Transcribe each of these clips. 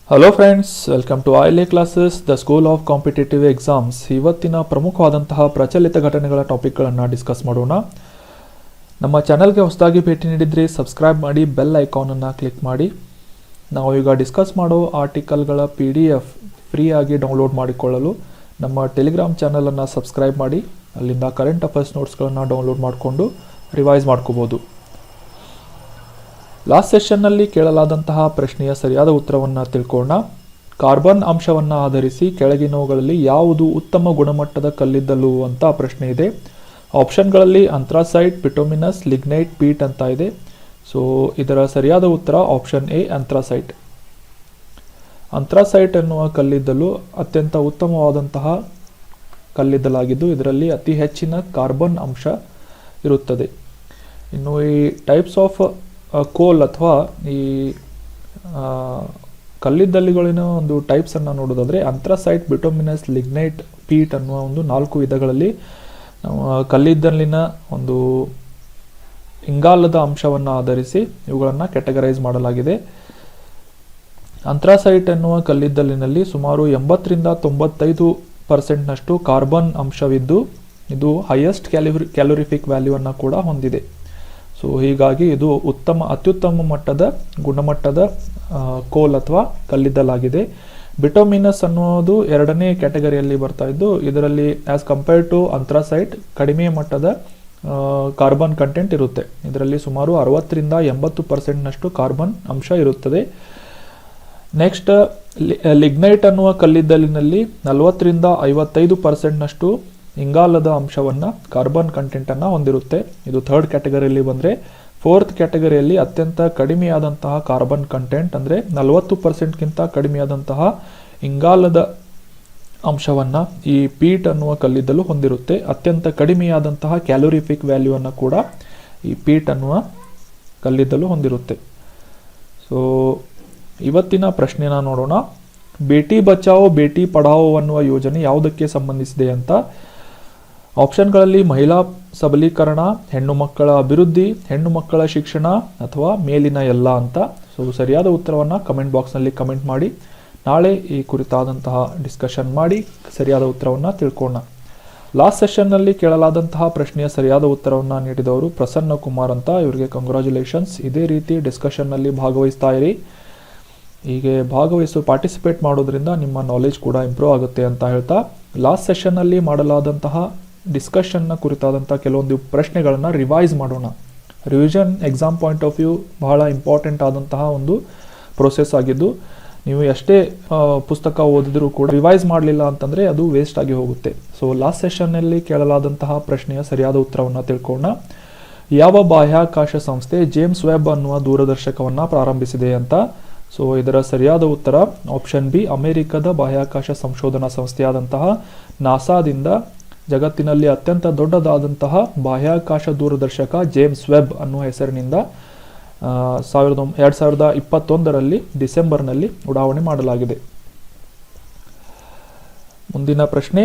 Hello friends, welcome to ILA classes, the school of competitive exams. ಇವತ್ತಿನ ಪ್ರಮುಖವಾದಂತಹ ಪ್ರಚಲಿತ ಘಟನೆಗಳ ಟಾಪಿಕ್ಗಳನ್ನು ಡಿಸ್ಕಸ್ ಮಾಡೋಣ. ನಮ್ಮ ಚಾನಲ್ಗೆ ಹೊಸದಾಗಿ ಭೇಟಿ ನೀಡಿದರೆ ಸಬ್ಸ್ಕ್ರೈಬ್ ಮಾಡಿ, ಬೆಲ್ ಐಕಾನನ್ನು ಕ್ಲಿಕ್ ಮಾಡಿ. ನಾವು ಈಗ ಡಿಸ್ಕಸ್ ಮಾಡೋ ಆರ್ಟಿಕಲ್ಗಳ PDF ಫ್ರೀಯಾಗಿ ಡೌನ್ಲೋಡ್ ಮಾಡಿಕೊಳ್ಳಲು ನಮ್ಮ ಟೆಲಿಗ್ರಾಮ್ ಚಾನಲನ್ನು ಸಬ್ಸ್ಕ್ರೈಬ್ ಮಾಡಿ. ಅಲ್ಲಿಂದ ಕರೆಂಟ್ ಅಫೇರ್ಸ್ ನೋಟ್ಸ್ಗಳನ್ನು ಡೌನ್ಲೋಡ್ ಮಾಡಿಕೊಂಡು ರಿವೈಸ್ ಮಾಡ್ಕೋಬೋದು. ಲಾಸ್ಟ್ ಸೆಷನ್ನಲ್ಲಿ ಕೇಳಲಾದಂತಹ ಪ್ರಶ್ನೆಯ ಸರಿಯಾದ ಉತ್ತರವನ್ನು ತಿಳ್ಕೊಳ್ಳೋಣ. ಕಾರ್ಬನ್ ಅಂಶವನ್ನು ಆಧರಿಸಿ ಕೆಳಗಿನವುಗಳಲ್ಲಿ ಯಾವುದು ಉತ್ತಮ ಗುಣಮಟ್ಟದ ಕಲ್ಲಿದ್ದಲು ಅಂತ ಪ್ರಶ್ನೆ ಇದೆ. ಆಪ್ಷನ್ಗಳಲ್ಲಿ ಅಂಥ್ರಾಸೈಟ್, ಬಿಟುಮಿನಸ್, ಲಿಗ್ನೈಟ್, ಪೀಟ್ ಅಂತ ಇದೆ. ಸೊ ಇದರ ಸರಿಯಾದ ಉತ್ತರ ಆಪ್ಷನ್ ಎ, ಅಂಥ್ರಾಸೈಟ್. ಅಂಥ್ರಾಸೈಟ್ ಎನ್ನುವ ಕಲ್ಲಿದ್ದಲು ಅತ್ಯಂತ ಉತ್ತಮವಾದಂತಹ ಕಲ್ಲಿದ್ದಲಾಗಿದ್ದು ಇದರಲ್ಲಿ ಅತಿ ಹೆಚ್ಚಿನ ಕಾರ್ಬನ್ ಅಂಶ ಇರುತ್ತದೆ. ಇನ್ನು ಈ ಟೈಪ್ಸ್ ಆಫ್ ಕೋಲ್ ಅಥವಾ ಈ ಕಲ್ಲಿದ್ದಲುಗಳಿನ ಒಂದು ಟೈಪ್ಸನ್ನು ನೋಡೋದಾದರೆ ಅಂಥ್ರಾಸೈಟ್, ಬಿಟುಮಿನಸ್, ಲಿಗ್ನೈಟ್, ಪೀಟ್ ಅನ್ನುವ ಒಂದು 4 ವಿಧಗಳಲ್ಲಿ ಕಲ್ಲಿದ್ದಲಿನ ಒಂದು ಇಂಗಾಲದ ಅಂಶವನ್ನು ಆಧರಿಸಿ ಇವುಗಳನ್ನು ಕ್ಯಾಟಗರೈಸ್ ಮಾಡಲಾಗಿದೆ. ಅಂಥ್ರಾಸೈಟ್ ಎನ್ನುವ ಕಲ್ಲಿದ್ದಲಿನಲ್ಲಿ ಸುಮಾರು 80-95% ಕಾರ್ಬನ್ ಅಂಶವಿದ್ದು ಇದು ಹೈಯೆಸ್ಟ್ ಕ್ಯಾಲೋರಿಫಿಕ್ ವ್ಯಾಲ್ಯೂವನ್ನು ಕೂಡ ಹೊಂದಿದೆ. ಸೊ ಹೀಗಾಗಿ ಇದು ಅತ್ಯುತ್ತಮ ಮಟ್ಟದ ಗುಣಮಟ್ಟದ ಕೋಲ್ ಅಥವಾ ಕಲ್ಲಿದ್ದಲಾಗಿದೆ. ಬಿಟುಮಿನಸ್ ಅನ್ನೋದು 2ನೇ ಕ್ಯಾಟಗರಿಯಲ್ಲಿ ಬರ್ತಾ ಇದ್ದು ಇದರಲ್ಲಿ ಆಸ್ ಕಂಪೇರ್ಡ್ ಟು ಅಂಥ್ರಾಸೈಟ್ ಕಡಿಮೆ ಮಟ್ಟದ ಕಾರ್ಬನ್ ಕಂಟೆಂಟ್ ಇರುತ್ತೆ. ಇದರಲ್ಲಿ ಸುಮಾರು 60-80% ಕಾರ್ಬನ್ ಅಂಶ ಇರುತ್ತದೆ. ನೆಕ್ಸ್ಟ್ ಲಿಗ್ನೈಟ್ ಅನ್ನುವ ಕಲ್ಲಿದ್ದಲಿನಲ್ಲಿ 40-55% ಇಂಗಾಲದ ಅಂಶವನ್ನು ಕಾರ್ಬನ್ ಕಂಟೆಂಟನ್ನು ಹೊಂದಿರುತ್ತೆ. ಇದು 3rd ಕ್ಯಾಟಗರಿಯಲ್ಲಿ ಬಂದರೆ 4th ಕ್ಯಾಟಗರಿಯಲ್ಲಿ ಅತ್ಯಂತ ಕಡಿಮೆಯಾದಂತಹ ಕಾರ್ಬನ್ ಕಂಟೆಂಟ್ ಅಂದರೆ 40%ಗಿಂತ ಕಡಿಮೆಯಾದಂತಹ ಇಂಗಾಲದ ಅಂಶವನ್ನು ಈ ಪೀಟ್ ಅನ್ನುವ ಕಲ್ಲಿದ್ದಲು ಹೊಂದಿರುತ್ತೆ. ಅತ್ಯಂತ ಕಡಿಮೆಯಾದಂತಹ ಕ್ಯಾಲೋರಿಫಿಕ್ ವ್ಯಾಲ್ಯೂವನ್ನು ಕೂಡ ಈ ಪೀಟ್ ಅನ್ನುವ ಕಲ್ಲಿದ್ದಲು ಹೊಂದಿರುತ್ತೆ. ಸೊ ಇವತ್ತಿನ ಪ್ರಶ್ನೆನ ನೋಡೋಣ. ಬೇಟಿ ಬಚಾವೋ ಬೇಟಿ ಪಢಾವೋ ಅನ್ನುವ ಯೋಜನೆ ಯಾವುದಕ್ಕೆ ಸಂಬಂಧಿಸಿದೆ ಅಂತ. ಆಪ್ಷನ್ಗಳಲ್ಲಿ ಮಹಿಳಾ ಸಬಲೀಕರಣ, ಹೆಣ್ಣು ಮಕ್ಕಳ ಅಭಿವೃದ್ಧಿ, ಹೆಣ್ಣು ಮಕ್ಕಳ ಶಿಕ್ಷಣ ಅಥವಾ ಮೇಲಿನ ಎಲ್ಲ ಅಂತ. ಸೊ ಸರಿಯಾದ ಉತ್ತರವನ್ನು ಕಮೆಂಟ್ ಬಾಕ್ಸ್ನಲ್ಲಿ ಕಮೆಂಟ್ ಮಾಡಿ. ನಾಳೆ ಈ ಕುರಿತಾದಂತಹ ಡಿಸ್ಕಷನ್ ಮಾಡಿ ಸರಿಯಾದ ಉತ್ತರವನ್ನು ತಿಳ್ಕೊಳ್ಳೋಣ. ಲಾಸ್ಟ್ ಸೆಷನ್ನಲ್ಲಿ ಕೇಳಲಾದಂತಹ ಪ್ರಶ್ನೆಯ ಸರಿಯಾದ ಉತ್ತರವನ್ನು ನೀಡಿದವರು ಪ್ರಸನ್ನ ಕುಮಾರ್ ಅಂತ. ಇವರಿಗೆ ಕಂಗ್ರ್ಯಾಚುಲೇಷನ್ಸ್. ಇದೇ ರೀತಿ ಡಿಸ್ಕಷನ್ನಲ್ಲಿ ಭಾಗವಹಿಸ್ತಾ ಇರಿ. ಹೀಗೆ ಪಾರ್ಟಿಸಿಪೇಟ್ ಮಾಡೋದ್ರಿಂದ ನಿಮ್ಮ ನಾಲೆಜ್ ಕೂಡ ಇಂಪ್ರೂವ್ ಆಗುತ್ತೆ ಅಂತ ಹೇಳ್ತಾ ಲಾಸ್ಟ್ ಸೆಷನ್ನಲ್ಲಿ ಮಾಡಲಾದಂತಹ ಡಿಸ್ಕಷನ್ನ ಕುರಿತಾದಂಥ ಕೆಲವೊಂದು ಪ್ರಶ್ನೆಗಳನ್ನು ರಿವೈಸ್ ಮಾಡೋಣ. Revision exam point of view ಬಹಳ ಇಂಪಾರ್ಟೆಂಟ್ ಆದಂತಹ ಒಂದು ಪ್ರೊಸೆಸ್ ಆಗಿದ್ದು ನೀವು ಎಷ್ಟೇ ಪುಸ್ತಕ ಓದಿದರೂ ಕೂಡ ರಿವೈಸ್ ಮಾಡಲಿಲ್ಲ ಅಂತಂದರೆ ಅದು ವೇಸ್ಟ್ ಆಗಿ ಹೋಗುತ್ತೆ. ಸೊ ಲಾಸ್ಟ್ ಸೆಷನ್ನಲ್ಲಿ ಕೇಳಲಾದಂತಹ ಪ್ರಶ್ನೆಯ ಸರಿಯಾದ ಉತ್ತರವನ್ನು ತಿಳ್ಕೊಳ್ಳೋಣ. ಯಾವ ಬಾಹ್ಯಾಕಾಶ ಸಂಸ್ಥೆ ಜೇಮ್ಸ್ ವೆಬ್ ಅನ್ನುವ ದೂರದರ್ಶಕವನ್ನು ಪ್ರಾರಂಭಿಸಿದೆ ಅಂತ. ಸೊ ಇದರ ಸರಿಯಾದ ಉತ್ತರ ಆಪ್ಷನ್ ಬಿ, ಅಮೆರಿಕದ ಬಾಹ್ಯಾಕಾಶ ಸಂಶೋಧನಾ ಸಂಸ್ಥೆಯಾದಂತಹ ನಾಸಾದಿಂದ ಜಗತ್ತಿನಲ್ಲಿ ಅತ್ಯಂತ ದೊಡ್ಡದಾದಂತಹ ಬಾಹ್ಯಾಕಾಶ ದೂರದರ್ಶಕ ಜೇಮ್ಸ್ ವೆಬ್ ಅನ್ನುವ ಹೆಸರಿನಿಂದ 2021ರಲ್ಲಿ ಡಿಸೆಂಬರ್ನಲ್ಲಿ ಉಡಾವಣೆ ಮಾಡಲಾಗಿದೆ. ಮುಂದಿನ ಪ್ರಶ್ನೆ,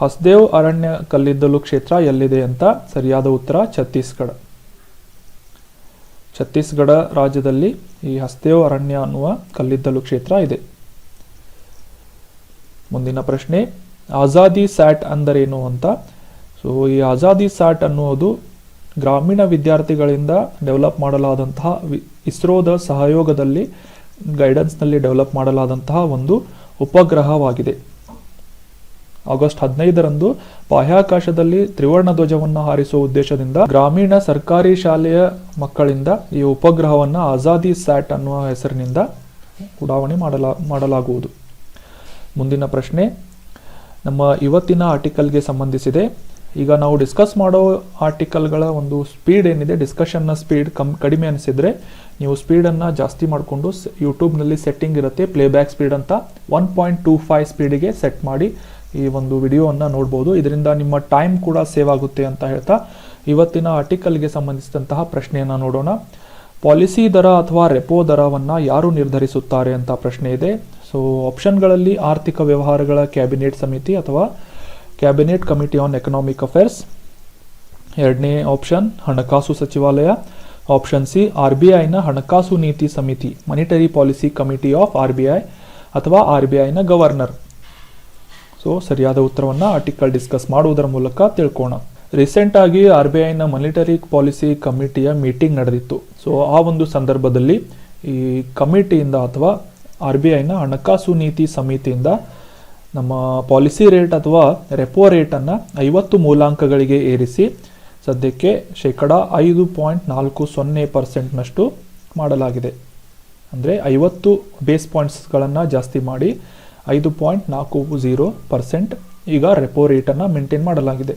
ಹಸ್ದೇವ್ ಅರಣ್ಯ ಕಲ್ಲಿದ್ದಲು ಕ್ಷೇತ್ರ ಎಲ್ಲಿದೆ ಅಂತ. ಸರಿಯಾದ ಉತ್ತರ ಛತ್ತೀಸ್ಗಢ ರಾಜ್ಯದಲ್ಲಿ ಈ ಹಸ್ದೇವ್ ಅರಣ್ಯ ಅನ್ನುವ ಕಲ್ಲಿದ್ದಲು ಕ್ಷೇತ್ರ ಇದೆ. ಮುಂದಿನ ಪ್ರಶ್ನೆ, ಆಜಾದಿ ಸ್ಯಾಟ್ ಅಂದರೇನು ಅಂತ. ಸೊ ಈ ಆಜಾದಿ ಸ್ಯಾಟ್ ಅನ್ನುವುದು ಗ್ರಾಮೀಣ ವಿದ್ಯಾರ್ಥಿಗಳಿಂದ ಡೆವಲಪ್ ಮಾಡಲಾದಂತಹ ಇಸ್ರೋದ ಸಹಯೋಗದಲ್ಲಿ ಗೈಡೆನ್ಸ್ನಲ್ಲಿ ಡೆವಲಪ್ ಮಾಡಲಾದಂತಹ ಒಂದು ಉಪಗ್ರಹವಾಗಿದೆ. ಆಗಸ್ಟ್ 15ರಂದು ಬಾಹ್ಯಾಕಾಶದಲ್ಲಿ ತ್ರಿವರ್ಣ ಧ್ವಜವನ್ನು ಹಾರಿಸುವ ಉದ್ದೇಶದಿಂದ ಗ್ರಾಮೀಣ ಸರ್ಕಾರಿ ಶಾಲೆಯ ಮಕ್ಕಳಿಂದ ಈ ಉಪಗ್ರಹವನ್ನು ಆಜಾದಿ ಸ್ಯಾಟ್ ಅನ್ನುವ ಹೆಸರಿನಿಂದ ಉಡಾವಣೆ ಮಾಡಲಾಗುವುದು. ಮುಂದಿನ ಪ್ರಶ್ನೆ ನಮ್ಮ ಇವತ್ತಿನ ಆರ್ಟಿಕಲ್ಗೆ ಸಂಬಂಧಿಸಿದೆ. ಈಗ ನಾವು ಡಿಸ್ಕಸ್ ಮಾಡೋ ಆರ್ಟಿಕಲ್ಗಳ ಒಂದು ಸ್ಪೀಡ್ ಏನಿದೆ, ಡಿಸ್ಕಷನ್ನ ಸ್ಪೀಡ್ ಕಡಿಮೆ ಅನಿಸಿದರೆ ನೀವು ಸ್ಪೀಡನ್ನು ಜಾಸ್ತಿ ಮಾಡಿಕೊಂಡು ಯೂಟ್ಯೂಬ್ನಲ್ಲಿ ಸೆಟ್ಟಿಂಗ್ ಇರುತ್ತೆ ಪ್ಲೇಬ್ಯಾಕ್ ಸ್ಪೀಡ್ ಅಂತ 1.25 ಸ್ಪೀಡಿಗೆ ಸೆಟ್ ಮಾಡಿ ಈ ಒಂದು ವಿಡಿಯೋವನ್ನು ನೋಡ್ಬೋದು. ಇದರಿಂದ ನಿಮ್ಮ ಟೈಮ್ ಕೂಡ ಸೇವ್ ಆಗುತ್ತೆ ಅಂತ ಹೇಳ್ತಾ ಇವತ್ತಿನ ಆರ್ಟಿಕಲ್ಗೆ ಸಂಬಂಧಿಸಿದಂತಹ ಪ್ರಶ್ನೆಯನ್ನು ನೋಡೋಣ. ಪಾಲಿಸಿ ದರ ಅಥವಾ ರೆಪೋ ದರವನ್ನು ಯಾರು ನಿರ್ಧರಿಸುತ್ತಾರೆ ಅಂತ ಪ್ರಶ್ನೆ ಇದೆ. ಸೊ ಆಪ್ಷನ್ಗಳಲ್ಲಿ ಆರ್ಥಿಕ ವ್ಯವಹಾರಗಳ ಕ್ಯಾಬಿನೆಟ್ ಸಮಿತಿ ಅಥವಾ cabinet committee on economic affairs. ಎರಡನೇ ಆಪ್ಷನ್ ಹಣಕಾಸು ಸಚಿವಾಲಯ. ಆಪ್ಷನ್ ಸಿ RBIನ ಹಣಕಾಸು ನೀತಿ ಸಮಿತಿ, monetary policy committee of RBI ಅಥವಾ RBIನ ಗವರ್ನರ್. ಸೊ ಸರಿಯಾದ ಉತ್ತರವನ್ನು ಆರ್ಟಿಕಲ್ ಡಿಸ್ಕಸ್ ಮಾಡುವುದರ ಮೂಲಕ ತಿಳ್ಕೋಣ. ರೀಸೆಂಟ್ ಆಗಿ RBIನ ಮಾನಿಟರಿ ಪಾಲಿಸಿ ಕಮಿಟಿಯ ಮೀಟಿಂಗ್ ನಡೆದಿತ್ತು. ಸೊ ಆ ಒಂದು ಸಂದರ್ಭದಲ್ಲಿ ಈ ಕಮಿಟಿಯಿಂದ ಅಥವಾ RBIನ ಹಣಕಾಸು ನೀತಿ ಸಮಿತಿಯಿಂದ ನಮ್ಮ ಪಾಲಿಸಿ ರೇಟ್ ಅಥವಾ ರೆಪೋ ರೇಟನ್ನು 50 ಮೂಲಾಂಕಗಳಿಗೆ ಏರಿಸಿ ಸದ್ಯಕ್ಕೆ 5.40% ಮಾಡಲಾಗಿದೆ. ಅಂದರೆ 50 ಬೇಸ್ ಪಾಯಿಂಟ್ಸ್ಗಳನ್ನು ಜಾಸ್ತಿ ಮಾಡಿ 5.40% ಈಗ ರೆಪೋ ರೇಟನ್ನು ಮೇಂಟೈನ್ ಮಾಡಲಾಗಿದೆ.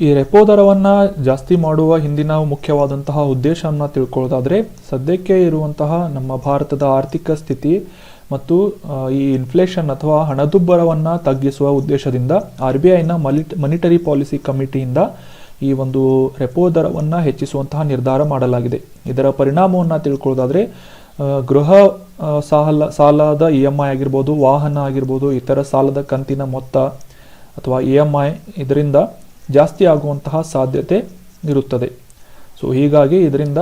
ಈ ರೆಪೋ ದರವನ್ನು ಜಾಸ್ತಿ ಮಾಡುವ ಹಿಂದಿನ ಮುಖ್ಯವಾದಂತಹ ಉದ್ದೇಶವನ್ನು ತಿಳ್ಕೊಳ್ಳೋದಾದರೆ, ಸದ್ಯಕ್ಕೆ ಇರುವಂತಹ ನಮ್ಮ ಭಾರತದ ಆರ್ಥಿಕ ಸ್ಥಿತಿ ಮತ್ತು ಈ ಇನ್ಫ್ಲೇಷನ್ ಅಥವಾ ಹಣದುಬ್ಬರವನ್ನು ತಗ್ಗಿಸುವ ಉದ್ದೇಶದಿಂದ RBIನ ಮಾನಿಟರಿ ಪಾಲಿಸಿ ಕಮಿಟಿಯಿಂದ ಈ ಒಂದು ರೆಪೋ ದರವನ್ನು ಹೆಚ್ಚಿಸುವಂತಹ ನಿರ್ಧಾರ ಮಾಡಲಾಗಿದೆ. ಇದರ ಪರಿಣಾಮವನ್ನು ತಿಳ್ಕೊಳ್ಳೋದಾದರೆ, ಗೃಹ ಸಾಲದ EMI ಆಗಿರ್ಬೋದು, ವಾಹನ ಆಗಿರ್ಬೋದು, ಇತರ ಸಾಲದ ಕಂತಿನ ಮೊತ್ತ ಅಥವಾ EMI ಇದರಿಂದ ಜಾಸ್ತಿ ಆಗುವಂತಹ ಸಾಧ್ಯತೆ ಇರುತ್ತದೆ. ಸೊ ಹೀಗಾಗಿ ಇದರಿಂದ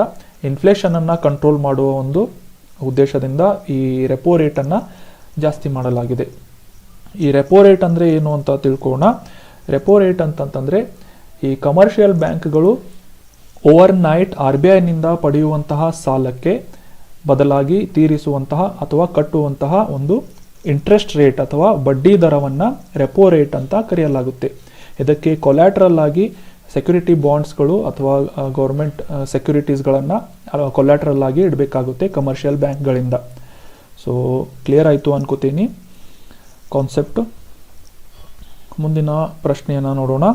ಇನ್ಫ್ಲೇಷನನ್ನು ಕಂಟ್ರೋಲ್ ಮಾಡುವ ಒಂದು ಉದ್ದೇಶದಿಂದ ಈ ರೆಪೋ ರೇಟನ್ನು ಜಾಸ್ತಿ ಮಾಡಲಾಗಿದೆ. ಈ ರೆಪೋ ರೇಟ್ ಅಂದರೆ ಏನು ಅಂತ ತಿಳ್ಕೊಳ್ಳೋಣ. ರೆಪೋ ರೇಟ್ ಅಂತಂತಂದರೆ ಈ ಕಮರ್ಷಿಯಲ್ ಬ್ಯಾಂಕ್ಗಳು ಓವರ್ ನೈಟ್ RBIನಿಂದ ಪಡೆಯುವಂತಹ ಸಾಲಕ್ಕೆ ಬದಲಾಗಿ ತೀರಿಸುವಂತಹ ಅಥವಾ ಕಟ್ಟುವಂತಹ ಒಂದು ಇಂಟ್ರೆಸ್ಟ್ ರೇಟ್ ಅಥವಾ ಬಡ್ಡಿ ದರವನ್ನು ರೆಪೋ ರೇಟ್ ಅಂತ ಕರೆಯಲಾಗುತ್ತೆ. ಇದಕ್ಕೆ ಕೊಲ್ಯಾಟ್ರಲ್ ಆಗಿ ಸೆಕ್ಯೂರಿಟಿ ಬಾಂಡ್ಸ್ಗಳು ಅಥವಾ ಗೌರ್ಮೆಂಟ್ ಸೆಕ್ಯೂರಿಟೀಸ್ಗಳನ್ನು ಕೊಲ್ಯಾಟ್ರಲ್ ಆಗಿ ಇಡಬೇಕಾಗುತ್ತೆ ಕಮರ್ಷಿಯಲ್ ಬ್ಯಾಂಕ್ಗಳಿಂದ. ಸೊ ಕ್ಲಿಯರ್ ಆಯಿತು ಅನ್ಕೋತೀನಿ ಕಾನ್ಸೆಪ್ಟ್. ಮುಂದಿನ ಪ್ರಶ್ನೆಯನ್ನು ನೋಡೋಣ.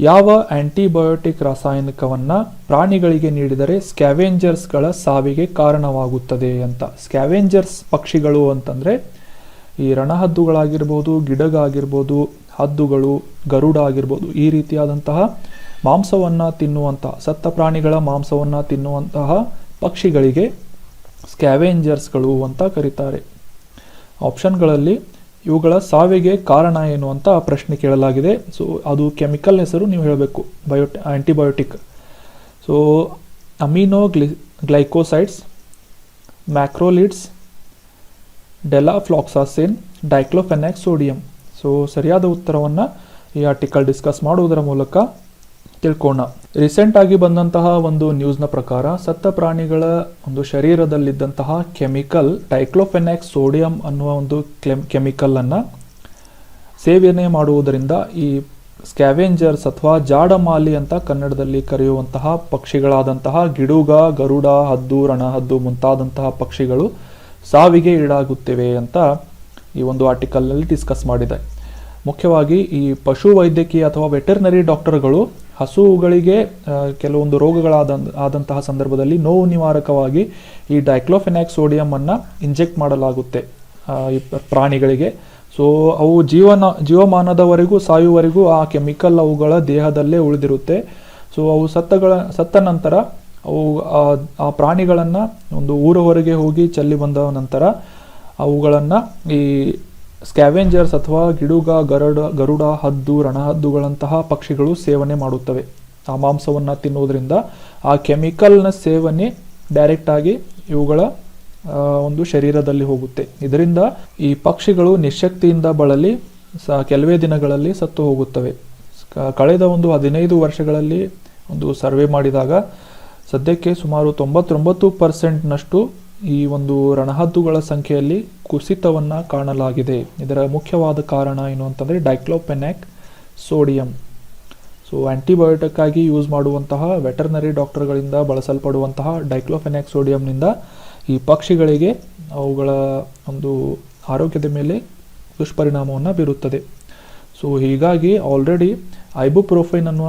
ಯಾವ ಆಂಟಿಬಯೋಟಿಕ್ ರಾಸಾಯನಿಕವನ್ನು ಪ್ರಾಣಿಗಳಿಗೆ ನೀಡಿದರೆ ಸ್ಕ್ಯಾವೆಂಜರ್ಸ್ಗಳ ಸಾವಿಗೆ ಕಾರಣವಾಗುತ್ತದೆ ಅಂತ. ಸ್ಕ್ಯಾವೆಂಜರ್ಸ್ ಪಕ್ಷಿಗಳು ಅಂತಂದರೆ ಈ ರಣಹದ್ದುಗಳಾಗಿರ್ಬೋದು, ಗಿಡಗ ಆಗಿರ್ಬೋದು, ಹದ್ದುಗಳು, ಗರುಡ ಆಗಿರ್ಬೋದು, ಈ ರೀತಿಯಾದಂತಹ ಮಾಂಸವನ್ನು ತಿನ್ನುವಂತಹ ಸತ್ತ ಪ್ರಾಣಿಗಳ ಮಾಂಸವನ್ನು ತಿನ್ನುವಂತಹ ಪಕ್ಷಿಗಳಿಗೆ ಸ್ಕ್ಯಾವೆಂಜರ್ಸ್ಗಳು ಅಂತ ಕರೀತಾರೆ. ಆಪ್ಷನ್ಗಳಲ್ಲಿ ಇವುಗಳ ಸಾವಿಗೆ ಕಾರಣ ಏನು ಅಂತ ಪ್ರಶ್ನೆ ಕೇಳಲಾಗಿದೆ. ಸೊ ಅದು ಕೆಮಿಕಲ್ ಹೆಸರು ನೀವು ಹೇಳಬೇಕು. Antibiotic. So aminoglycosides, macrolides, delafloxacin, diclofenac sodium. So ಸರಿಯಾದ ಉತ್ತರವನ್ನು ಈ ಆರ್ಟಿಕಲ್ ಡಿಸ್ಕಸ್ ಮಾಡುವುದರ ಮೂಲಕ ತಿಳ್ಕೋಣ. ರೀಸೆಂಟ್ ಆಗಿ ಬಂದಂತಹ ಒಂದು ನ್ಯೂಸ್ನ ಪ್ರಕಾರ ಸತ್ತ ಪ್ರಾಣಿಗಳ ಒಂದು ಶರೀರದಲ್ಲಿದ್ದಂತಹ ಕೆಮಿಕಲ್ ಡೈಕ್ಲೋಫೆನಾಕ್ ಸೋಡಿಯಂ ಅನ್ನುವ ಒಂದು ಕೆಮಿಕಲನ್ನು ಸೇವನೆ ಮಾಡುವುದರಿಂದ ಈ ಸ್ಕ್ಯಾವೆಂಜರ್ಸ್ ಅಥವಾ ಜಾಡಮಾಲಿ ಅಂತ ಕನ್ನಡದಲ್ಲಿ ಕರೆಯುವಂತಹ ಪಕ್ಷಿಗಳಾದಂತಹ ಗಿಡುಗ, ಗರುಡ, ಹದ್ದು, ರಣಹದ್ದು ಮುಂತಾದಂತಹ ಪಕ್ಷಿಗಳು ಸಾವಿಗೆ ಈಡಾಗುತ್ತಿವೆ ಅಂತ ಈ ಒಂದು ಆರ್ಟಿಕಲ್ನಲ್ಲಿ ಡಿಸ್ಕಸ್ ಮಾಡಿದೆ. ಮುಖ್ಯವಾಗಿ ಈ ಪಶು ವೈದ್ಯಕೀಯ ಅಥವಾ ವೆಟರ್ನರಿ ಡಾಕ್ಟರ್ಗಳು ಹಸುಗಳಿಗೆ ಕೆಲವೊಂದು ರೋಗಗಳಾದಂತಹ ಸಂದರ್ಭದಲ್ಲಿ ನೋವು ನಿವಾರಕವಾಗಿ ಈ ಡೈಕ್ಲೋಫೆನಾಕ್ ಸೋಡಿಯಮನ್ನು ಇಂಜೆಕ್ಟ್ ಮಾಡಲಾಗುತ್ತೆ ಈ ಪ್ರಾಣಿಗಳಿಗೆ. ಸೊ ಅವು ಜೀವಮಾನದವರೆಗೂ ಸಾಯುವವರೆಗೂ ಆ ಕೆಮಿಕಲ್ ಅವುಗಳ ದೇಹದಲ್ಲೇ ಉಳಿದಿರುತ್ತೆ. ಸೊ ಅವು ಸತ್ತ ನಂತರ ಅವು ಆ ಪ್ರಾಣಿಗಳನ್ನು ಒಂದು ಊರ ಹೊರಗೆ ಹೋಗಿ ಚೆಲ್ಲಿ ಬಂದ ನಂತರ ಅವುಗಳನ್ನು ಈ ಸ್ಕ್ಯಾವೆಂಜರ್ಸ್ ಅಥವಾ ಗಿಡುಗ, ಗರುಡ, ಹದ್ದು, ರಣಹದ್ದುಗಳಂತಹ ಪಕ್ಷಿಗಳು ಸೇವನೆ ಮಾಡುತ್ತವೆ. ಆ ಮಾಂಸವನ್ನು ತಿನ್ನುವುದರಿಂದ ಆ ಕೆಮಿಕಲ್ನ ಸೇವನೆ ಡೈರೆಕ್ಟಾಗಿ ಇವುಗಳ ಒಂದು ಶರೀರದಲ್ಲಿ ಹೋಗುತ್ತೆ. ಇದರಿಂದ ಈ ಪಕ್ಷಿಗಳು ನಿಶ್ಶಕ್ತಿಯಿಂದ ಬಳಲಿ ಕೆಲವೇ ದಿನಗಳಲ್ಲಿ ಸತ್ತು ಹೋಗುತ್ತವೆ. ಕಳೆದ ಒಂದು 15 ವರ್ಷಗಳಲ್ಲಿ ಒಂದು ಸರ್ವೆ ಮಾಡಿದಾಗ ಸದ್ಯಕ್ಕೆ ಸುಮಾರು 99% ಈ ಒಂದು ರಣಹದ್ದುಗಳ ಸಂಖ್ಯೆಯಲ್ಲಿ ಕುಸಿತವನ್ನು ಕಾಣಲಾಗಿದೆ. ಇದರ ಮುಖ್ಯವಾದ ಕಾರಣ ಏನು ಅಂತಂದರೆ ಡೈಕ್ಲೋಫೆನಾಕ್ ಸೋಡಿಯಂ. ಸೊ ಆಂಟಿಬಯೋಟಿಕ್ ಆಗಿ ಯೂಸ್ ಮಾಡುವಂತಹ ವೆಟರ್ನರಿ ಡಾಕ್ಟರ್ಗಳಿಂದ ಬಳಸಲ್ಪಡುವಂತಹ ಡೈಕ್ಲೋಫೆನಾಕ್ ಸೋಡಿಯಂನಿಂದ ಈ ಪಕ್ಷಿಗಳಿಗೆ ಅವುಗಳ ಒಂದು ಆರೋಗ್ಯದ ಮೇಲೆ ದುಷ್ಪರಿಣಾಮವನ್ನು ಬೀರುತ್ತದೆ. ಸೊ ಹೀಗಾಗಿ ಆಲ್ರೆಡಿ ಐಬುಪ್ರೋಫೆನ್ ಅನ್ನುವ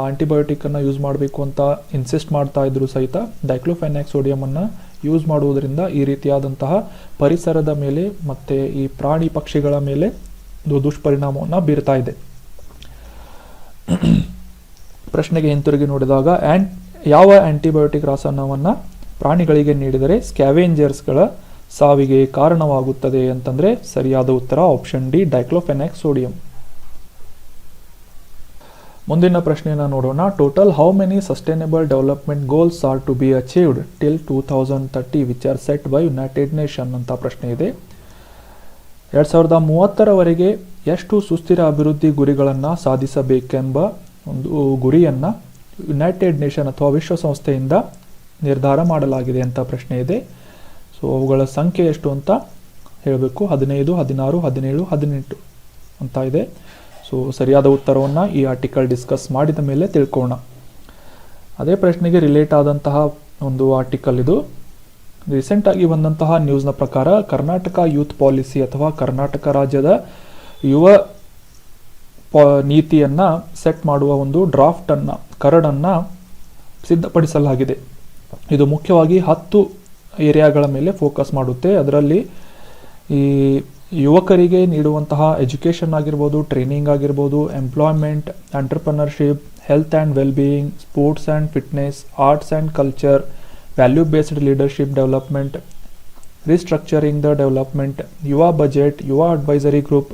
ಆಂಟಿಬಯೋಟಿಕ್ಕನ್ನು ಯೂಸ್ ಮಾಡಬೇಕು ಅಂತ ಇನ್ಸಿಸ್ಟ್ ಮಾಡ್ತಾ ಇದ್ರು ಸಹಿತ ಡೈಕ್ಲೋಫೆನಾಕ್ ಸೋಡಿಯಮನ್ನು ಯೂಸ್ ಮಾಡುವುದರಿಂದ ಈ ರೀತಿಯಾದಂತಹ ಪರಿಸರದ ಮೇಲೆ ಮತ್ತು ಈ ಪ್ರಾಣಿ ಪಕ್ಷಿಗಳ ಮೇಲೆ ದುಷ್ಪರಿಣಾಮವನ್ನು ಬೀರ್ತಾ ಇದೆ. ಪ್ರಶ್ನೆಗೆ ಹಿಂತಿರುಗಿ ನೋಡಿದಾಗ ಯಾವ ಆಂಟಿಬಯೋಟಿಕ್ ರಾಸಾಯನವನ್ನು ಪ್ರಾಣಿಗಳಿಗೆ ನೀಡಿದರೆ ಸ್ಕ್ಯಾವೆಂಜರ್ಸ್ಗಳ ಸಾವಿಗೆ ಕಾರಣವಾಗುತ್ತದೆ ಅಂತಂದರೆ ಸರಿಯಾದ ಉತ್ತರ ಆಪ್ಷನ್ ಡಿ, ಡೈಕ್ಲೋಫೆನಾಕ್ ಸೋಡಿಯಂ. ಮುಂದಿನ ಪ್ರಶ್ನೆಯನ್ನು ನೋಡೋಣ. Total how many sustainable development goals are to be achieved till 2030 which are set by United Nation ಅಂತ ಪ್ರಶ್ನೆ ಇದೆ. 2030ರವರೆಗೆ ಎಷ್ಟು ಸುಸ್ಥಿರ ಅಭಿವೃದ್ಧಿ ಗುರಿಗಳನ್ನು ಸಾಧಿಸಬೇಕೆಂಬ ಒಂದು ಗುರಿಯನ್ನು ಯುನೈಟೆಡ್ ನೇಷನ್ ಅಥವಾ ವಿಶ್ವಸಂಸ್ಥೆಯಿಂದ ನಿರ್ಧಾರ ಮಾಡಲಾಗಿದೆ ಅಂತ ಪ್ರಶ್ನೆ ಇದೆ. ಸೊ ಅವುಗಳ ಸಂಖ್ಯೆ ಎಷ್ಟು ಅಂತ ಹೇಳಬೇಕು. 15, 16, 17, 18 ಅಂತ ಇದೆ. ಸೊ ಸರಿಯಾದ ಉತ್ತರವನ್ನು ಈ ಆರ್ಟಿಕಲ್ ಡಿಸ್ಕಸ್ ಮಾಡಿದ ಮೇಲೆ ತಿಳ್ಕೊಳ್ಳೋಣ. ಅದೇ ಪ್ರಶ್ನೆಗೆ ರಿಲೇಟ್ ಆದಂತಹ ಒಂದು ಆರ್ಟಿಕಲ್ ಇದು. ರೀಸೆಂಟಾಗಿ ಬಂದಂತಹ ನ್ಯೂಸ್ನ ಪ್ರಕಾರ ಕರ್ನಾಟಕ ಯೂತ್ ಪಾಲಿಸಿ ಅಥವಾ ಕರ್ನಾಟಕ ರಾಜ್ಯದ ಯುವ ನೀತಿಯನ್ನು ಸೆಟ್ ಮಾಡುವ ಒಂದು ಕರಡನ್ನು ಸಿದ್ಧಪಡಿಸಲಾಗಿದೆ. ಇದು ಮುಖ್ಯವಾಗಿ 10 ಏರಿಯಾಗಳ ಮೇಲೆ ಫೋಕಸ್ ಮಾಡುತ್ತೆ. ಅದರಲ್ಲಿ ಈ ಯುವಕರಿಗೆ ನೀಡುವಂತಹ ಎಜುಕೇಷನ್ ಆಗಿರ್ಬೋದು, ಟ್ರೈನಿಂಗ್ ಆಗಿರ್ಬೋದು, employment, entrepreneurship, health and wellbeing, sports and fitness, arts and culture, value based leadership development, restructuring the development, ಯುವ ಬಜೆಟ್, ಯುವ ಅಡ್ವೈಸರಿ ಗ್ರೂಪ್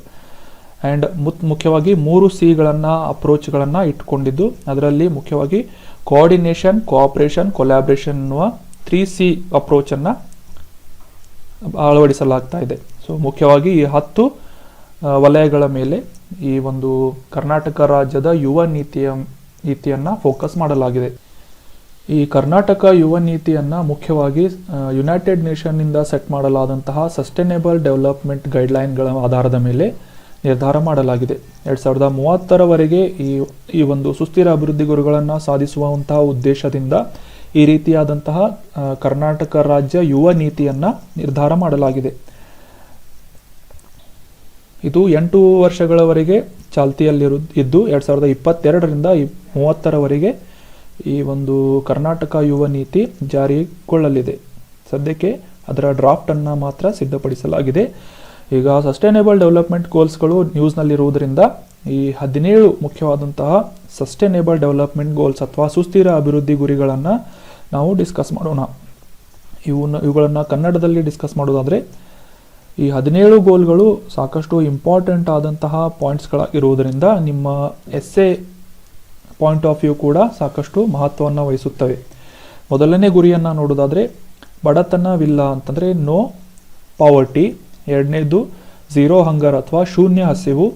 ಆ್ಯಂಡ್ ಮುಖ್ಯವಾಗಿ 3 ಸಿಗಳನ್ನು ಅಪ್ರೋಚ್ಗಳನ್ನು ಇಟ್ಕೊಂಡಿದ್ದು. ಅದರಲ್ಲಿ ಮುಖ್ಯವಾಗಿ ಕೋಆರ್ಡಿನೇಷನ್, ಕೋಆಪರೇಷನ್, ಕೊಲ್ಯಾಬ್ರೇಷನ್ ಎನ್ನುವ 3C ಅಪ್ರೋಚನ್ನು ಅಳವಡಿಸಲಾಗ್ತಾ ಇದೆ. ಸೊ ಮುಖ್ಯವಾಗಿ ಈ 10 ವಲಯಗಳ ಮೇಲೆ ಈ ಒಂದು ಕರ್ನಾಟಕ ರಾಜ್ಯದ ಯುವ ನೀತಿಯನ್ನು ಫೋಕಸ್ ಮಾಡಲಾಗಿದೆ. ಈ ಕರ್ನಾಟಕ ಯುವ ನೀತಿಯನ್ನು ಮುಖ್ಯವಾಗಿ ಯುನೈಟೆಡ್ ನೇಷನ್ನಿಂದ ಸೆಟ್ ಮಾಡಲಾದಂತಹ ಸಸ್ಟೈನೇಬಲ್ ಡೆವಲಪ್ಮೆಂಟ್ ಗೈಡ್ಲೈನ್ಗಳ ಆಧಾರದ ಮೇಲೆ ನಿರ್ಧಾರ ಮಾಡಲಾಗಿದೆ. 2030ರವರೆಗೆ ಈ ಒಂದು ಸುಸ್ಥಿರ ಅಭಿವೃದ್ಧಿ ಗುರಿಗಳನ್ನು ಸಾಧಿಸುವಂತಹ ಉದ್ದೇಶದಿಂದ ಈ ರೀತಿಯಾದಂತಹ ಕರ್ನಾಟಕ ರಾಜ್ಯ ಯುವ ನೀತಿಯನ್ನು ನಿರ್ಧಾರ ಮಾಡಲಾಗಿದೆ. ಇದು 8 ವರ್ಷಗಳವರೆಗೆ ಚಾಲ್ತಿಯಲ್ಲಿದ್ದು 2022ರಿಂದ 30ರವರೆಗೆ ಈ ಒಂದು ಕರ್ನಾಟಕ ಯುವ ನೀತಿ ಜಾರಿಗೊಳ್ಳಲಿದೆ. ಸದ್ಯಕ್ಕೆ ಅದರ ಡ್ರಾಫ್ಟನ್ನು ಮಾತ್ರ ಸಿದ್ಧಪಡಿಸಲಾಗಿದೆ. ಈಗ ಸಸ್ಟೈನೇಬಲ್ ಡೆವಲಪ್ಮೆಂಟ್ ಗೋಲ್ಸ್ಗಳು ನ್ಯೂಸ್ನಲ್ಲಿರುವುದರಿಂದ ಈ 17 ಮುಖ್ಯವಾದಂತಹ ಸಸ್ಟೈನೇಬಲ್ ಡೆವಲಪ್ಮೆಂಟ್ ಗೋಲ್ಸ್ ಅಥವಾ ಸುಸ್ಥಿರ ಅಭಿವೃದ್ಧಿ ಗುರಿಗಳನ್ನು ನಾವು ಡಿಸ್ಕಸ್ ಮಾಡೋಣ. ಇವುಗಳನ್ನು ಕನ್ನಡದಲ್ಲಿ ಡಿಸ್ಕಸ್ ಮಾಡೋದಾದರೆ ಈ 17 ಗೋಲ್ಗಳು ಸಾಕಷ್ಟು ಇಂಪಾರ್ಟೆಂಟ್ ಆದಂತಹ ಪಾಯಿಂಟ್ಸ್ಗಳಾಗಿರುವುದರಿಂದ ನಿಮ್ಮ ಎಸ್ಸೆ ಪಾಯಿಂಟ್ ಆಫ್ ವ್ಯೂ ಕೂಡ ಸಾಕಷ್ಟು ಮಹತ್ವವನ್ನು ವಹಿಸುತ್ತವೆ. ಮೊದಲನೇ ಗುರಿಯನ್ನು ನೋಡೋದಾದರೆ ಬಡತನವಿಲ್ಲ ಅಂತಂದರೆ ನೋ ಪಾವರ್ಟಿ. 2ನೇದು ಝೀರೋ ಹಂಗರ್ ಅಥವಾ ಶೂನ್ಯ ಹಸಿವು.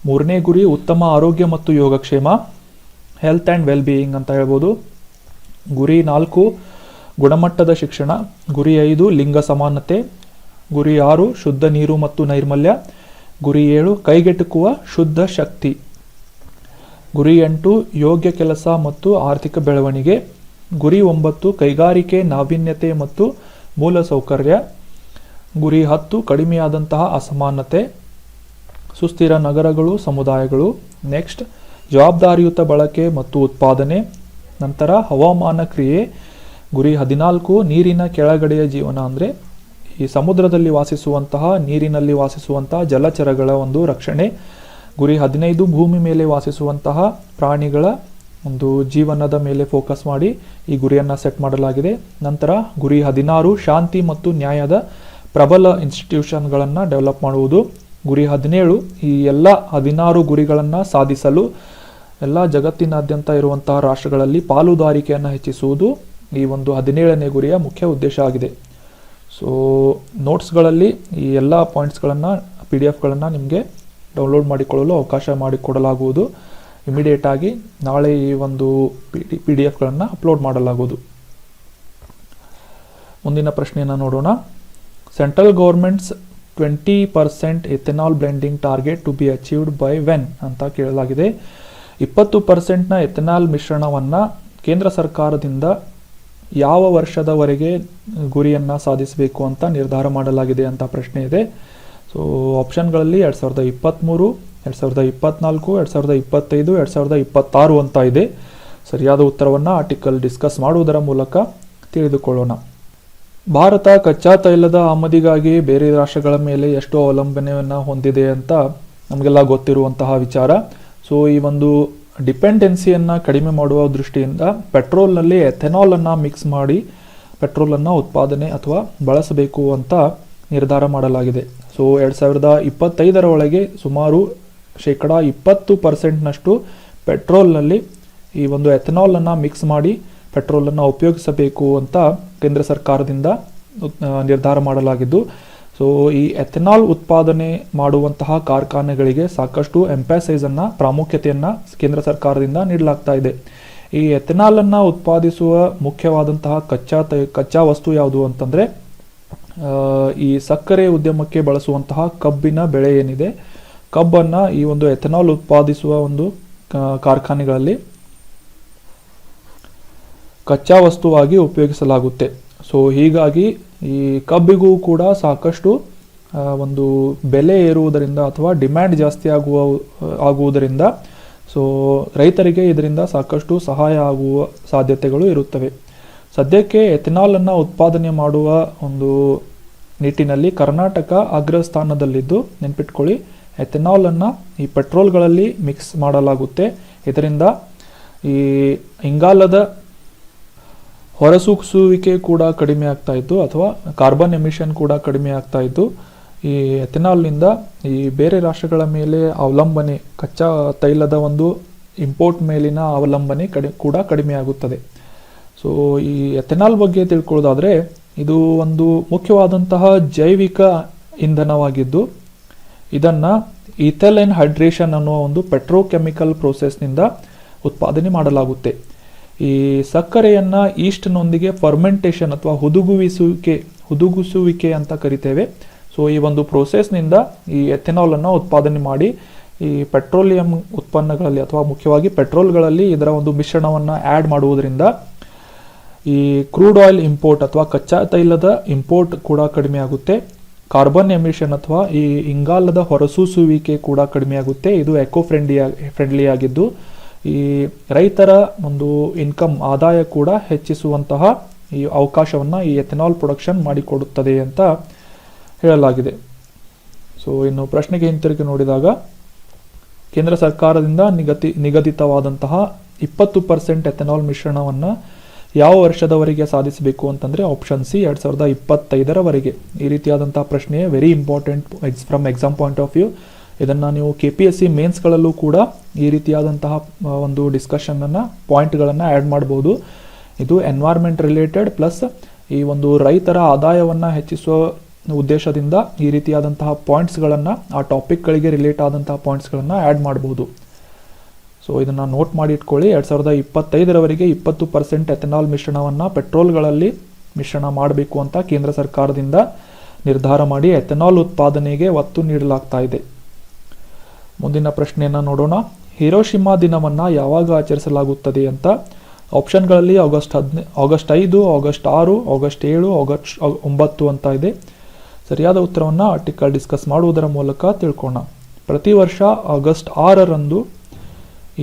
3ನೇ ಗುರಿ ಉತ್ತಮ ಆರೋಗ್ಯ ಮತ್ತು ಯೋಗಕ್ಷೇಮ, ಹೆಲ್ತ್ ಆ್ಯಂಡ್ ವೆಲ್ಬೀಯಿಂಗ್ ಅಂತ ಹೇಳ್ಬೋದು. ಗುರಿ 4 ಗುಣಮಟ್ಟದ ಶಿಕ್ಷಣ. ಗುರಿ 5 ಲಿಂಗ ಸಮಾನತೆ. ಗುರಿ 6 ಶುದ್ಧ ನೀರು ಮತ್ತು ನೈರ್ಮಲ್ಯ. ಗುರಿ 7 ಕೈಗೆಟುಕುವ ಶುದ್ಧ ಶಕ್ತಿ. ಗುರಿ 8 ಯೋಗ್ಯ ಕೆಲಸ ಮತ್ತು ಆರ್ಥಿಕ ಬೆಳವಣಿಗೆ. ಗುರಿ 9 ಕೈಗಾರಿಕೆ ನಾವೀನ್ಯತೆ ಮತ್ತು ಮೂಲಸೌಕರ್ಯ. ಗುರಿ 10 ಕಡಿಮೆಯಾದಂತಹ ಅಸಮಾನತೆ, ಸುಸ್ಥಿರ ನಗರಗಳು, ಸಮುದಾಯಗಳು. ನೆಕ್ಸ್ಟ್ ಜವಾಬ್ದಾರಿಯುತ ಬಳಕೆ ಮತ್ತು ಉತ್ಪಾದನೆ. ನಂತರ ಹವಾಮಾನ ಕ್ರಿಯೆ. ಗುರಿ 14 ನೀರಿನ ಕೆಳಗಡೆಯ ಜೀವನ ಅಂದರೆ ಈ ಸಮುದ್ರದಲ್ಲಿ ವಾಸಿಸುವಂತಹ, ನೀರಿನಲ್ಲಿ ವಾಸಿಸುವಂತಹ ಜಲಚರಗಳ ಒಂದು ರಕ್ಷಣೆ. ಗುರಿ 15 ಭೂಮಿ ಮೇಲೆ ವಾಸಿಸುವಂತಹ ಪ್ರಾಣಿಗಳ ಒಂದು ಜೀವನದ ಮೇಲೆ ಫೋಕಸ್ ಮಾಡಿ ಈ ಗುರಿಯನ್ನು ಸೆಟ್ ಮಾಡಲಾಗಿದೆ. ನಂತರ ಗುರಿ 16 ಶಾಂತಿ ಮತ್ತು ನ್ಯಾಯದ ಪ್ರಬಲ ಇನ್ಸ್ಟಿಟ್ಯೂಷನ್ಗಳನ್ನು ಡೆವಲಪ್ ಮಾಡುವುದು. ಗುರಿ 17 ಈ ಎಲ್ಲ 16 ಗುರಿಗಳನ್ನು ಸಾಧಿಸಲು ಎಲ್ಲ ಜಗತ್ತಿನಾದ್ಯಂತ ಇರುವಂತಹ ರಾಷ್ಟ್ರಗಳಲ್ಲಿ ಪಾಲುದಾರಿಕೆಯನ್ನು ಹೆಚ್ಚಿಸುವುದು ಈ ಒಂದು 17ನೇ ಗುರಿಯ ಮುಖ್ಯ ಉದ್ದೇಶ ಆಗಿದೆ. ಸೊ ನೋಟ್ಸ್ಗಳಲ್ಲಿ ಈ ಎಲ್ಲ ಪಾಯಿಂಟ್ಸ್ಗಳನ್ನು PDF ನಿಮಗೆ ಡೌನ್ಲೋಡ್ ಮಾಡಿಕೊಳ್ಳಲು ಅವಕಾಶ ಮಾಡಿಕೊಡಲಾಗುವುದು. ಇಮಿಡಿಯೇಟ್ ಆಗಿ ನಾಳೆ ಈ ಒಂದು PDF ಅಪ್ಲೋಡ್ ಮಾಡಲಾಗುವುದು. ಮುಂದಿನ ಪ್ರಶ್ನೆಯನ್ನು ನೋಡೋಣ. Central government's 20% ethanol blending target to be achieved by when ಅಂತ ಕೇಳಲಾಗಿದೆ. 20%ನ ಎಥೆನಾಲ್ ಮಿಶ್ರಣವನ್ನು ಕೇಂದ್ರ ಸರ್ಕಾರದಿಂದ ಯಾವ ವರ್ಷದವರೆಗೆ ಗುರಿಯನ್ನು ಸಾಧಿಸಬೇಕು ಅಂತ ನಿರ್ಧಾರ ಮಾಡಲಾಗಿದೆ ಅಂತ ಪ್ರಶ್ನೆ ಇದೆ. ಸೊ ಆಪ್ಷನ್ಗಳಲ್ಲಿ 2023, 2024, 2025, 2026 ಅಂತ ಇದೆ. ಸರಿಯಾದ ಉತ್ತರವನ್ನು ಆರ್ಟಿಕಲ್ ಡಿಸ್ಕಸ್ ಮಾಡುವುದರ ಮೂಲಕ ತಿಳಿದುಕೊಳ್ಳೋಣ. ಭಾರತ ಕಚ್ಚಾ ತೈಲದ ಆಮದಿಗಾಗಿ ಬೇರೆ ರಾಷ್ಟ್ರಗಳ ಮೇಲೆ ಎಷ್ಟು ಅವಲಂಬನೆಯನ್ನು ಹೊಂದಿದೆ ಅಂತ ನಮಗೆಲ್ಲ ಗೊತ್ತಿರುವಂತಹ ವಿಚಾರ. ಸೊ ಈ ಒಂದು ಡಿಪೆಂಡೆನ್ಸಿಯನ್ನು ಕಡಿಮೆ ಮಾಡುವ ದೃಷ್ಟಿಯಿಂದ ಪೆಟ್ರೋಲ್ನಲ್ಲಿ ಎಥೆನಾಲನ್ನು ಮಿಕ್ಸ್ ಮಾಡಿ ಪೆಟ್ರೋಲನ್ನು ಉತ್ಪಾದನೆ ಅಥವಾ ಬಳಸಬೇಕು ಅಂತ ನಿರ್ಧಾರ ಮಾಡಲಾಗಿದೆ. ಸೊ 2025 ಒಳಗೆ ಸುಮಾರು 20% ಪೆಟ್ರೋಲ್ನಲ್ಲಿ ಈ ಒಂದು ಎಥೆನಾಲನ್ನು ಮಿಕ್ಸ್ ಮಾಡಿ ಪೆಟ್ರೋಲನ್ನು ಉಪಯೋಗಿಸಬೇಕು ಅಂತ ಕೇಂದ್ರ ಸರ್ಕಾರದಿಂದ ನಿರ್ಧಾರ ಮಾಡಲಾಗಿದ್ದು, ಸೊ ಈ ಎಥೆನಾಲ್ ಉತ್ಪಾದನೆ ಮಾಡುವಂತಹ ಕಾರ್ಖಾನೆಗಳಿಗೆ ಸಾಕಷ್ಟು ಎಂಫಸೈಸನ್ನು, ಪ್ರಾಮುಖ್ಯತೆಯನ್ನು ಕೇಂದ್ರ ಸರ್ಕಾರದಿಂದ ನೀಡಲಾಗ್ತಾ ಇದೆ. ಈ ಎಥೆನಾಲನ್ನು ಉತ್ಪಾದಿಸುವ ಮುಖ್ಯವಾದಂತಹ ಕಚ್ಚಾ ವಸ್ತು ಯಾವುದು ಅಂತಂದರೆ ಈ ಸಕ್ಕರೆ ಉದ್ಯಮಕ್ಕೆ ಬಳಸುವಂತಹ ಕಬ್ಬಿನ ಬೆಳೆ ಏನಿದೆ, ಕಬ್ಬನ್ನು ಈ ಒಂದು ಎಥೆನಾಲ್ ಉತ್ಪಾದಿಸುವ ಒಂದು ಕಾರ್ಖಾನೆಗಳಲ್ಲಿ ಕಚ್ಚಾ ವಸ್ತುವಾಗಿ ಉಪಯೋಗಿಸಲಾಗುತ್ತೆ. ಸೊ ಹೀಗಾಗಿ ಈ ಕಬ್ಬಿಗೂ ಕೂಡ ಸಾಕಷ್ಟು ಒಂದು ಬೆಲೆ ಏರುವುದರಿಂದ ಅಥವಾ ಡಿಮ್ಯಾಂಡ್ ಜಾಸ್ತಿ ಆಗುವುದರಿಂದ ಸೊ ರೈತರಿಗೆ ಇದರಿಂದ ಸಾಕಷ್ಟು ಸಹಾಯ ಆಗುವ ಸಾಧ್ಯತೆಗಳು ಇರುತ್ತವೆ. ಸದ್ಯಕ್ಕೆ ಎಥೆನಾಲನ್ನು ಉತ್ಪಾದನೆ ಮಾಡುವ ಒಂದು ನಿಟ್ಟಿನಲ್ಲಿ ಕರ್ನಾಟಕ ಅಗ್ರಸ್ಥಾನದಲ್ಲಿದ್ದು, ನೆನ್ಪಿಟ್ಕೊಳ್ಳಿ, ಎಥೆನಾಲನ್ನು ಈ ಪೆಟ್ರೋಲ್ಗಳಲ್ಲಿ ಮಿಕ್ಸ್ ಮಾಡಲಾಗುತ್ತೆ. ಇದರಿಂದ ಈ ಇಂಗಾಲದ ಹೊರಸೂಸುವಿಕೆ ಕೂಡ ಕಡಿಮೆ ಆಗ್ತಾ ಇತ್ತು ಅಥವಾ ಕಾರ್ಬನ್ ಎಮಿಷನ್ ಕೂಡ ಕಡಿಮೆ ಆಗ್ತಾ ಇತ್ತು. ಈ ಎಥೆನಾಲ್ನಿಂದ ಈ ಬೇರೆ ರಾಷ್ಟ್ರಗಳ ಮೇಲೆ ಅವಲಂಬನೆ, ಕಚ್ಚಾ ತೈಲದ ಒಂದು ಇಂಪೋರ್ಟ್ ಮೇಲಿನ ಅವಲಂಬನೆ ಕೂಡ ಕಡಿಮೆ ಆಗುತ್ತದೆ. ಸೊ ಈ ಎಥೆನಾಲ್ ಬಗ್ಗೆ ತಿಳ್ಕೊಳ್ಳೋದಾದರೆ ಇದು ಒಂದು ಮುಖ್ಯವಾದಂತಹ ಜೈವಿಕ ಇಂಧನವಾಗಿದ್ದು, ಇದನ್ನು ಈಥೈಲಿನ್ ಹೈಡ್ರೇಷನ್ ಅನ್ನುವ ಒಂದು ಪೆಟ್ರೋಕೆಮಿಕಲ್ ಪ್ರೋಸೆಸ್ನಿಂದ ಉತ್ಪಾದನೆ ಮಾಡಲಾಗುತ್ತೆ. ಈ ಸಕ್ಕರೆಯನ್ನು ಈಸ್ಟ್ನೊಂದಿಗೆ ಫರ್ಮೆಂಟೇಷನ್ ಅಥವಾ ಹುದುಗಿಸುವಿಕೆ ಅಂತ ಕರಿತೇವೆ. ಸೊ ಈ ಒಂದು ಪ್ರೋಸೆಸ್ನಿಂದ ಈ ಎಥೆನಾಲನ್ನು ಉತ್ಪಾದನೆ ಮಾಡಿ ಈ ಪೆಟ್ರೋಲಿಯಂ ಉತ್ಪನ್ನಗಳಲ್ಲಿ ಅಥವಾ ಮುಖ್ಯವಾಗಿ ಪೆಟ್ರೋಲ್ಗಳಲ್ಲಿ ಇದರ ಒಂದು ಮಿಶ್ರಣವನ್ನು ಆ್ಯಡ್ ಮಾಡುವುದರಿಂದ ಈ ಕ್ರೂಡ್ ಆಯಿಲ್ ಇಂಪೋರ್ಟ್ ಅಥವಾ ಕಚ್ಚಾ ತೈಲದ ಇಂಪೋರ್ಟ್ ಕೂಡ ಕಡಿಮೆ ಆಗುತ್ತೆ. ಕಾರ್ಬನ್ ಎಮಿಷನ್ ಅಥವಾ ಈ ಇಂಗಾಲದ ಹೊರಸೂಸುವಿಕೆ ಕೂಡ ಕಡಿಮೆ ಆಗುತ್ತೆ. ಇದು ಎಕೋ ಫ್ರೆಂಡ್ಲಿ ಆಗಿದ್ದು ಈ ರೈತರ ಒಂದು ಇನ್ಕಮ್, ಆದಾಯ ಕೂಡ ಹೆಚ್ಚಿಸುವಂತಹ ಈ ಅವಕಾಶವನ್ನು ಈ ಎಥೆನಾಲ್ ಪ್ರೊಡಕ್ಷನ್ ಮಾಡಿಕೊಡುತ್ತದೆ ಅಂತ ಹೇಳಲಾಗಿದೆ. ಸೊ ಇನ್ನು ಪ್ರಶ್ನೆಗೆ ಹಿಂತಿರುಗಿ ನೋಡಿದಾಗ ಕೇಂದ್ರ ಸರ್ಕಾರದಿಂದ ನಿಗದಿತವಾದಂತಹ 20% ಎಥೆನಾಲ್ ಮಿಶ್ರಣವನ್ನು ಯಾವ ವರ್ಷದವರೆಗೆ ಸಾಧಿಸಬೇಕು ಅಂತಂದರೆ ಆಪ್ಷನ್ ಸಿ 2025ರವರೆಗೆ. ಈ ರೀತಿಯಾದಂತಹ ಪ್ರಶ್ನೆ very important from exam point of view. ಇದನ್ನು ನೀವು KPSC ಮೇನ್ಸ್ಗಳಲ್ಲೂ ಕೂಡ ಈ ರೀತಿಯಾದಂತಹ ಒಂದು ಡಿಸ್ಕಷನನ್ನು, ಪಾಯಿಂಟ್ಗಳನ್ನು ಆ್ಯಡ್ ಮಾಡ್ಬೋದು. ಇದು ಎನ್ವೈರ್ಮೆಂಟ್ ರಿಲೇಟೆಡ್ ಪ್ಲಸ್ ಈ ಒಂದು ರೈತರ ಆದಾಯವನ್ನು ಹೆಚ್ಚಿಸುವ ಉದ್ದೇಶದಿಂದ ಈ ರೀತಿಯಾದಂತಹ ಪಾಯಿಂಟ್ಸ್ಗಳನ್ನು, ಆ ಟಾಪಿಕ್ಗಳಿಗೆ ರಿಲೇಟ್ ಆದಂತಹ ಪಾಯಿಂಟ್ಸ್ಗಳನ್ನು ಆ್ಯಡ್ ಮಾಡ್ಬೋದು. ಸೊ ಇದನ್ನು ನೋಟ್ ಮಾಡಿ ಇಟ್ಕೊಳ್ಳಿ. 2025ರವರೆಗೆ 20% ಎಥೆನಾಲ್ ಮಿಶ್ರಣವನ್ನು ಪೆಟ್ರೋಲ್ಗಳಲ್ಲಿ ಮಿಶ್ರಣ ಮಾಡಬೇಕು ಅಂತ ಕೇಂದ್ರ ಸರ್ಕಾರದಿಂದ ನಿರ್ಧಾರ ಮಾಡಿ ಎಥೆನಾಲ್ ಉತ್ಪಾದನೆಗೆ ಒತ್ತು ನೀಡಲಾಗ್ತಾ ಇದೆ. ಮುಂದಿನ ಪ್ರಶ್ನೆಯನ್ನು ನೋಡೋಣ. ಹಿರೋಶಿಮಾ ದಿನವನ್ನು ಯಾವಾಗ ಆಚರಿಸಲಾಗುತ್ತದೆ ಅಂತ. ಆಪ್ಷನ್ಗಳಲ್ಲಿ ಆಗಸ್ಟ್ 5, ಆಗಸ್ಟ್ 6, ಆಗಸ್ಟ್ 7, ಆಗಸ್ಟ್ 9 ಅಂತ ಇದೆ. ಸರಿಯಾದ ಉತ್ತರವನ್ನು ಆರ್ಟಿಕಲ್ ಡಿಸ್ಕಸ್ ಮಾಡುವುದರ ಮೂಲಕ ತಿಳ್ಕೋಣ. ಪ್ರತಿ ವರ್ಷ ಆಗಸ್ಟ್ 6ರಂದು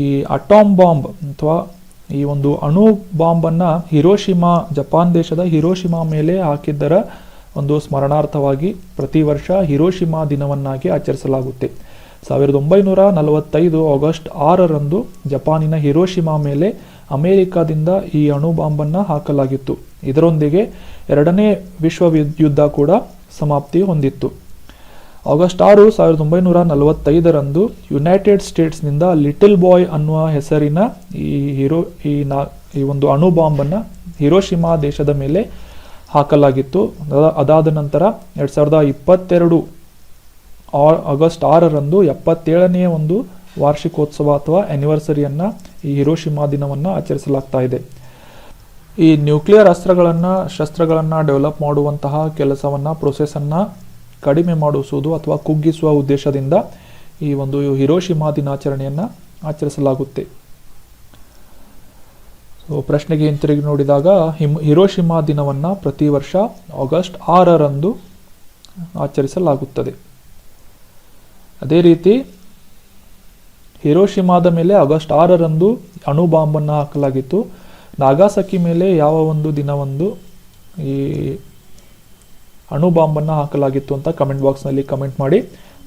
ಈ ಅಟಾಮ್ ಬಾಂಬ್ ಅಥವಾ ಈ ಒಂದು ಅಣು ಬಾಂಬನ್ನು ಹಿರೋಶಿಮಾ, ಜಪಾನ್ ದೇಶದ ಹಿರೋಶಿಮಾ ಮೇಲೆ ಹಾಕಿದ್ದರ ಒಂದು ಸ್ಮರಣಾರ್ಥವಾಗಿ ಪ್ರತಿ ವರ್ಷ ಹಿರೋಶಿಮಾ ದಿನವನ್ನಾಗಿ ಆಚರಿಸಲಾಗುತ್ತೆ. 1945 ಆಗಸ್ಟ್ 6ರಂದು ಜಪಾನಿನ ಹಿರೋಶಿಮಾ ಮೇಲೆ ಅಮೆರಿಕಾದಿಂದ ಈ ಅಣು ಬಾಂಬನ್ನು ಹಾಕಲಾಗಿತ್ತು. ಇದರೊಂದಿಗೆ 2ನೇ ವಿಶ್ವ ಯುದ್ಧ ಕೂಡ ಸಮಾಪ್ತಿ ಹೊಂದಿತ್ತು. ಆಗಸ್ಟ್ 6, 1945ರಂದು ಯುನೈಟೆಡ್ ಸ್ಟೇಟ್ಸ್ನಿಂದ ಲಿಟಲ್ ಬಾಯ್ ಅನ್ನುವ ಹೆಸರಿನ ಈ ಒಂದು ಅಣು ಬಾಂಬನ್ನು ಹಿರೋಶಿಮಾ ದೇಶದ ಮೇಲೆ ಹಾಕಲಾಗಿತ್ತು. ಅದಾದ ನಂತರ 2022 ಆಗಸ್ಟ್ 6ರಂದು 77ನೇ ಒಂದು ವಾರ್ಷಿಕೋತ್ಸವ ಅಥವಾ ಆ್ಯನಿವರ್ಸರಿಯನ್ನು ಈ ಹಿರೋಶಿಮಾ ದಿನವನ್ನು ಆಚರಿಸಲಾಗ್ತಾ ಇದೆ. ಈ ನ್ಯೂಕ್ಲಿಯರ್ ಶಸ್ತ್ರಗಳನ್ನು ಡೆವಲಪ್ ಮಾಡುವಂತಹ ಕೆಲಸವನ್ನು, ಪ್ರೊಸೆಸನ್ನು ಕಡಿಮೆ ಮಾಡಿಸುವುದು ಅಥವಾ ಕುಗ್ಗಿಸುವ ಉದ್ದೇಶದಿಂದ ಈ ಒಂದು ಹಿರೋಶಿಮಾ ದಿನಾಚರಣೆಯನ್ನು ಆಚರಿಸಲಾಗುತ್ತೆ. ಸೊ ಪ್ರಶ್ನೆಗೆ ಹಿಂತಿರುಗಿ ನೋಡಿದಾಗ ಹಿರೋಶಿಮಾ ದಿನವನ್ನು ಪ್ರತಿ ವರ್ಷ ಆಗಸ್ಟ್ 6ರಂದು ಆಚರಿಸಲಾಗುತ್ತದೆ. ಅದೇ ರೀತಿ ಹಿರೋಶಿಮಾದ ಮೇಲೆ ಆಗಸ್ಟ್ 6ರಂದು ಅಣು ಬಾಂಬನ್ನು ಹಾಕಲಾಗಿತ್ತು. ನಾಗಾಸಕಿ ಮೇಲೆ ಯಾವ ಒಂದು ದಿನವಂದು ಈ ಅಣು ಬಾಂಬನ್ನು ಹಾಕಲಾಗಿತ್ತು ಅಂತ ಕಮೆಂಟ್ ಬಾಕ್ಸ್ನಲ್ಲಿ ಕಮೆಂಟ್ ಮಾಡಿ.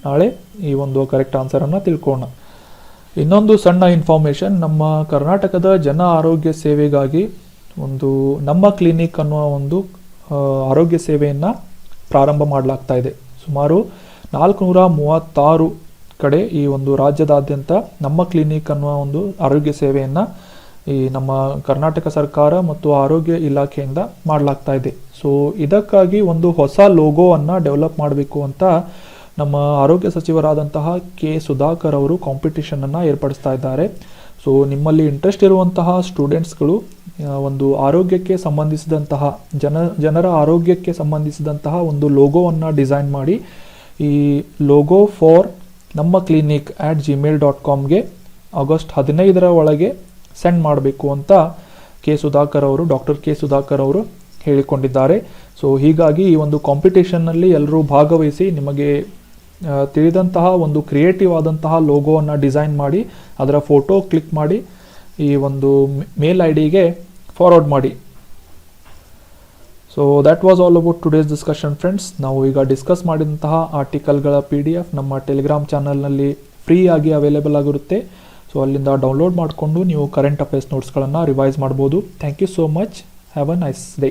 ನಾಳೆ ಈ ಒಂದು ಕರೆಕ್ಟ್ ಆನ್ಸರನ್ನು ತಿಳ್ಕೋಣ. ಇನ್ನೊಂದು ಸಣ್ಣ ಇನ್ಫಾರ್ಮೇಷನ್, ನಮ್ಮ ಕರ್ನಾಟಕದ ಜನ ಆರೋಗ್ಯ ಸೇವೆಗಾಗಿ ಒಂದು ನಮ್ಮ ಕ್ಲಿನಿಕ್ ಅನ್ನುವ ಒಂದು ಆರೋಗ್ಯ ಸೇವೆಯನ್ನು ಪ್ರಾರಂಭ ಮಾಡಲಾಗ್ತಾ ಇದೆ. ಸುಮಾರು 436 ಕಡೆ ಈ ಒಂದು ರಾಜ್ಯದಾದ್ಯಂತ ನಮ್ಮ ಕ್ಲಿನಿಕ್ ಅನ್ನುವ ಒಂದು ಆರೋಗ್ಯ ಸೇವೆಯನ್ನು ಈ ನಮ್ಮ ಕರ್ನಾಟಕ ಸರ್ಕಾರ ಮತ್ತು ಆರೋಗ್ಯ ಇಲಾಖೆಯಿಂದ ಮಾಡಲಾಗ್ತಾ ಇದೆ. ಸೊ ಇದಕ್ಕಾಗಿ ಒಂದು ಹೊಸ ಲೋಗೋವನ್ನು ಡೆವಲಪ್ ಮಾಡಬೇಕು ಅಂತ ನಮ್ಮ ಆರೋಗ್ಯ ಸಚಿವರಾದಂತಹ ಕೆ ಸುಧಾಕರ್ ಅವರು ಕಾಂಪಿಟಿಷನನ್ನು ಏರ್ಪಡಿಸ್ತಾ ಇದ್ದಾರೆ. ಸೊ ನಿಮ್ಮಲ್ಲಿ ಇಂಟ್ರೆಸ್ಟ್ ಇರುವಂತಹ ಸ್ಟೂಡೆಂಟ್ಸ್ಗಳು ಒಂದು ಆರೋಗ್ಯಕ್ಕೆ ಸಂಬಂಧಿಸಿದಂತಹ ಜನರ ಆರೋಗ್ಯಕ್ಕೆ ಸಂಬಂಧಿಸಿದಂತಹ ಒಂದು ಲೋಗೋವನ್ನು ಡಿಸೈನ್ ಮಾಡಿ ಈ ಲೋಗೋ ಫಾರ್ ನಮ್ಮ ಕ್ಲಿನಿಕ್ @gmail.comಗೆ ಆಗಸ್ಟ್ 15 ಒಳಗೆ ಸೆಂಡ್ ಮಾಡಬೇಕು ಅಂತ ಡಾಕ್ಟರ್ ಕೆ ಸುಧಾಕರ್ ಅವರು ಹೇಳಿಕೊಂಡಿದ್ದಾರೆ. ಸೊ ಹೀಗಾಗಿ ಈ ಒಂದು ಕಾಂಪಿಟೇಷನ್ನಲ್ಲಿ ಎಲ್ಲರೂ ಭಾಗವಹಿಸಿ ನಿಮಗೆ ತಿಳಿದಂತಹ ಒಂದು ಕ್ರಿಯೇಟಿವ್ ಆದಂತಹ ಲೋಗೋವನ್ನು ಡಿಸೈನ್ ಮಾಡಿ ಅದರ ಫೋಟೋ ಕ್ಲಿಕ್ ಮಾಡಿ ಈ ಒಂದು ಮೇಲ್ ಐಡಿಗೆ ಫಾರ್ವರ್ಡ್ ಮಾಡಿ. So that was all about today's discussion friends. ನಾವು ಈಗ ಡಿಸ್ಕಸ್ ಮಾಡಿದಂತಹ ಆರ್ಟಿಕಲ್ಗಳ PDF ನಮ್ಮ ಟೆಲಿಗ್ರಾಮ್ ಚಾನಲ್ನಲ್ಲಿ ಫ್ರೀ ಆಗಿ ಅವೈಲೇಬಲ್ ಆಗಿರುತ್ತೆ. ಸೊ ಅಲ್ಲಿಂದ ಡೌನ್ಲೋಡ್ ಮಾಡಿಕೊಂಡು ನೀವು ಕರೆಂಟ್ ಅಫೇರ್ಸ್ ನೋಟ್ಸ್ಗಳನ್ನು ರಿವೈಸ್ ಮಾಡ್ಬೋದು. Thank you so much. Have a nice day.